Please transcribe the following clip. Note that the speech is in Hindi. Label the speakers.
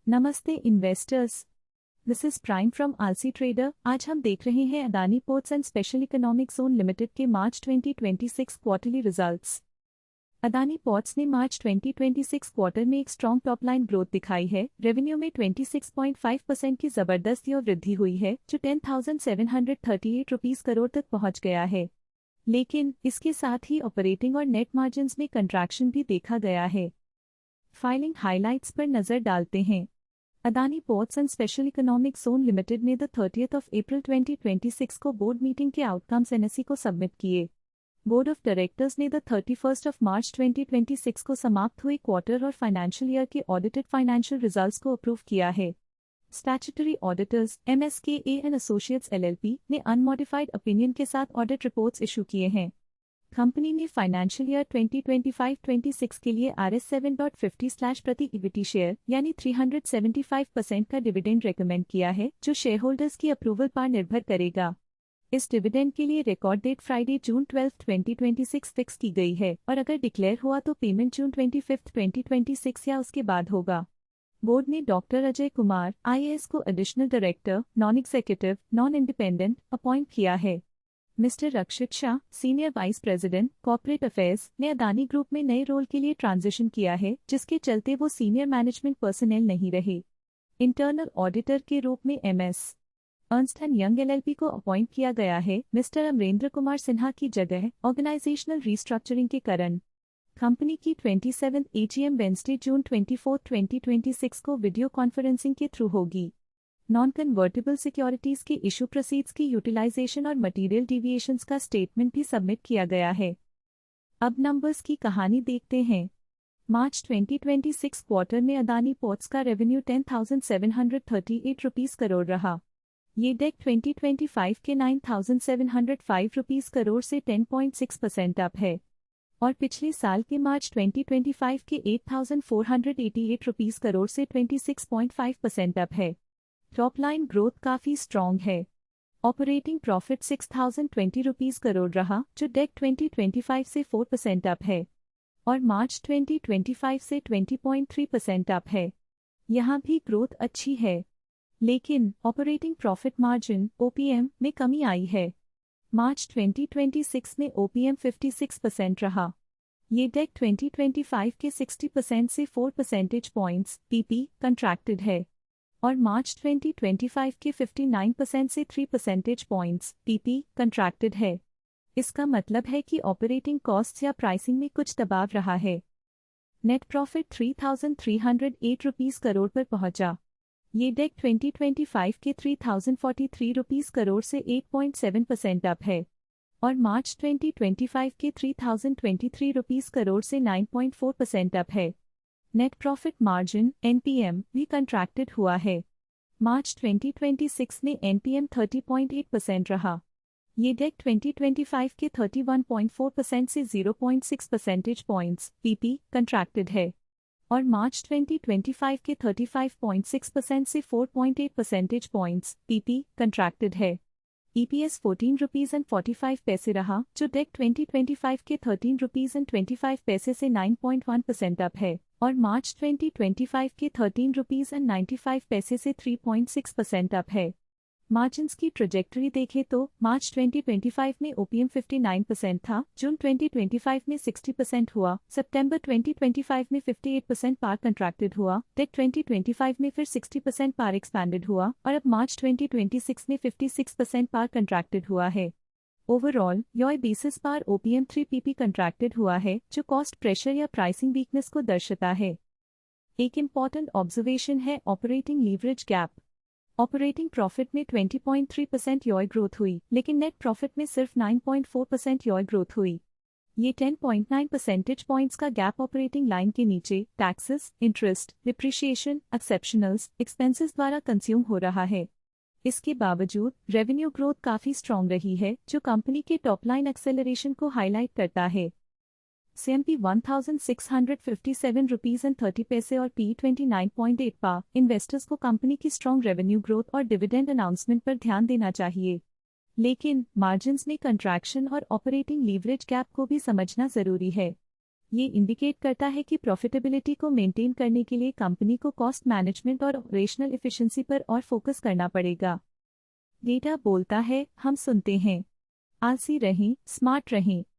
Speaker 1: नमस्ते investors. This is prime from आलसी ट्रेडर। आज हम देख रहे हैं Adani ports and special economic zone limited के मार्च 2026 क्वार्टरली रिजल्ट्स। अदानी पोर्ट्स ने मार्च 2026 क्वार्टर में एक स्ट्रॉन्ग टॉप लाइन ग्रोथ दिखाई है। रेवेन्यू में 26.5% की जबरदस्त वृद्धि हुई है, जो 10,738 रुपीस करोड़ तक पहुंच गया है। लेकिन इसके साथ ही ऑपरेटिंग और नेट मार्जिन्स में कंट्रैक्शन भी देखा गया है। फाइलिंग हाइलाइट्स पर नजर डालते हैं। Adani ports and special economic zone limited ने 30 अप्रैल 2026 को बोर्ड मीटिंग के आउटकम्स एनएसई को सबमिट किए। बोर्ड ऑफ डायरेक्टर्स ने 31 मार्च 2026 को समाप्त हुई क्वार्टर और फाइनेंशियल ईयर के ऑडिटेड फाइनेंशियल रिजल्ट्स को अप्रूव किया है। Statutory auditors MSKA and associates LLP ने अनमॉडिफाइड ओपिनियन के साथ ऑडिट रिपोर्ट्स इशू किए हैं। कंपनी ने फाइनेंशियल ईयर 2025-26 के लिए RS 7.50 प्रति इक्विटी शेयर यानी 375% का डिविडेंड रेकमेंड किया है, जो शेयरहोल्डर्स की अप्रूवल पर निर्भर करेगा। इस डिविडेंड के लिए रिकॉर्ड डेट फ्राइडे जून 12, 2026 फिक्स की गई है और अगर डिक्लेयर हुआ तो पेमेंट जून 25, 2026 या उसके बाद होगा। बोर्ड ने डॉक्टर अजय कुमार IAS को additional director non executive non independent appoint किया है। Mister Rakshit Shah, senior vice president corporate affairs, ने अदानी ग्रुप में नए रोल के लिए ट्रांजिशन किया है, जिसके चलते वो सीनियर मैनेजमेंट पर्सनल नहीं रहे। इंटरनल ऑडिटर के रूप में MS Ernst and young LLP को अपॉइंट किया गया है, मिस्टर अमरेंद्र कुमार सिन्हा की जगह ऑर्गेनाइजेशनल रीस्ट्रक्चरिंग के कारण। कंपनी की 27th AGM वेंसडे जून 24, 2026 को वीडियो कॉन्फ्रेंसिंग के थ्रू होगी। नॉन कन्वर्टेबल सिक्योरिटीज के इशू प्रोसीड्स की यूटिलाइजेशन और मटेरियल डिविएशंस का स्टेटमेंट भी सबमिट किया गया है। अब नंबर्स की कहानी देखते हैं। मार्च 2026 क्वार्टर में अदानी पोर्ट्स का रेवेन्यू 10,738 रुपीस करोड़ रहा। ये डेक 2025 के 9,705 रुपीस करोड़ से 10.6% अप है और पिछले साल के मार्च 2025 के 8,488 रुपीस करोड़ से 26.5% अप है। टॉप लाइन ग्रोथ काफी स्ट्रॉन्ग है। ऑपरेटिंग प्रॉफिट 6,020 रुपीस करोड़ रहा, जो डेक 2025 से 4% अप है और मार्च 2025 से 20.3% अप है। यहाँ भी ग्रोथ अच्छी है, लेकिन ऑपरेटिंग प्रॉफिट मार्जिन OPM में कमी आई है। मार्च 2026 में OPM 56% रहा। ये डेक 2025 के 60% से 4 परसेंटेज पॉइंट्स PP कंट्रैक्टेड है और मार्च 2025 के 59% से 3 परसेंटेज पॉइंट्स PP कंट्रैक्टेड है। इसका मतलब है कि ऑपरेटिंग कॉस्ट्स या प्राइसिंग में कुछ दबाव रहा है। नेट प्रॉफिट 3,308 रुपीस करोड़ पर पहुंचा। ये डेक 2025 के 3,043 रुपीस करोड़ से 8.7% अप है और मार्च 2025 के 3,023 रुपीस करोड़ से 9.4% अप है। नेट प्रॉफिट मार्जिन NPM भी कंट्रैक्टेड हुआ है। मार्च 2026 में NPM 30.8% रहा। ये डेक 2025 के 31.4% से 0.6 परसेंटेज पॉइंट्स PP कंट्रैक्टेड है और मार्च 2025 के 35.6% से 4.8 परसेंटेज पॉइंट्स PP कंट्रैक्टेड है। EPS 14 रुपीस एंड 45 पैसे रहा, जो डेक 2025 के 13 रुपीस एंड 25 पैसे से 9.1% अप है और मार्च 2025 के 13 रुपीस एंड 95 पैसे से 3.6% अप है। मार्जिन्स की ट्रेजेक्टरी देखें तो मार्च 2025 में OPM 59% था, जून 2025 में 60% हुआ, सितंबर 2025 में 58% पार कंट्रैक्टेड हुआ, डेक 2025 में फिर 60% पार एक्सपैंडेड हुआ और अब मार्च 2026 में 56% पार कंट्रैक्टेड हुआ है। ओवरऑल योय बेसिस पार OPM 3 PP कंट्रैक्टेड हुआ है, जो कॉस्ट प्रेशर या प्राइसिंग वीकनेस को दर्शाता है। एक इम्पॉर्टेंट ऑब्जर्वेशन है operating leverage gap. Operating profit में 20.3% योय ग्रोथ हुई, लेकिन नेट प्रॉफिट में सिर्फ 9.4% योय ग्रोथ हुई। ये 10.9 परसेंटेज पॉइंट्स का गैप ऑपरेटिंग लाइन के नीचे taxes, interest, depreciation, exceptionals, expenses द्वारा कंज्यूम हो रहा है। इसके बावजूद रेवेन्यू ग्रोथ काफी स्ट्रॉन्ग रही है, जो कंपनी के टॉप लाइन एक्सेलरेशन को हाईलाइट करता है। CMP 1,657 रुपीस एंड 30 पैसे और P 29.8 पा। इन्वेस्टर्स को कंपनी की स्ट्रॉन्ग रेवेन्यू ग्रोथ और डिविडेंड अनाउंसमेंट पर ध्यान देना चाहिए, लेकिन मार्जिन्स में कंट्रैक्शन और ऑपरेटिंग लीवरेज गैप को भी समझना जरूरी है। ये इंडिकेट करता है कि प्रॉफिटेबिलिटी को मेंटेन करने के लिए कंपनी को कॉस्ट मैनेजमेंट और ऑपरेशनल एफिशिएंसी पर और फोकस करना पड़ेगा। डेटा बोलता है, हम सुनते हैं। आलसी रहें, स्मार्ट रहें।